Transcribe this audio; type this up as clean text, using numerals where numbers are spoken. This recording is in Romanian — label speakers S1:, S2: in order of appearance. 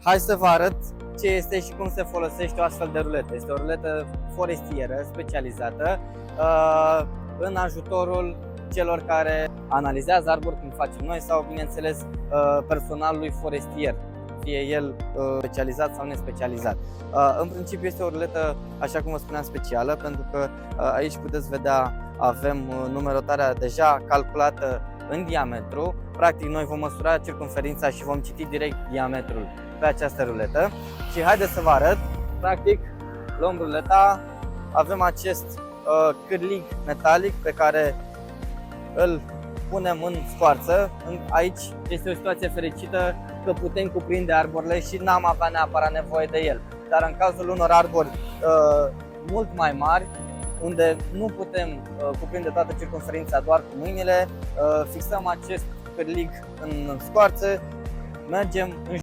S1: Hai să vă arăt ce este și cum se folosește o astfel de ruletă. Este o ruletă forestieră specializată în ajutorul celor care analizează arbori, cum facem noi, sau, bineînțeles, personalului forestier, fie el specializat sau nespecializat. În principiu este o ruletă, așa cum vă spuneam, specială, pentru că aici puteți vedea, avem numerotarea deja calculată în diametru. Practic noi vom măsura circumferința și vom citi direct diametrul pe această ruletă. Și haideți să vă arăt. Practic luăm ruleta, avem acest cârlig metalic pe care îl punem în scoarță. Aici este o situație fericită că putem cuprinde arborile și n-am avea neapărat nevoie de el. Dar în cazul unor arbori mult mai mari, unde nu putem cuprinde toată circumferința doar cu mâinile, fixăm acest cârlig în scoarță, mergem în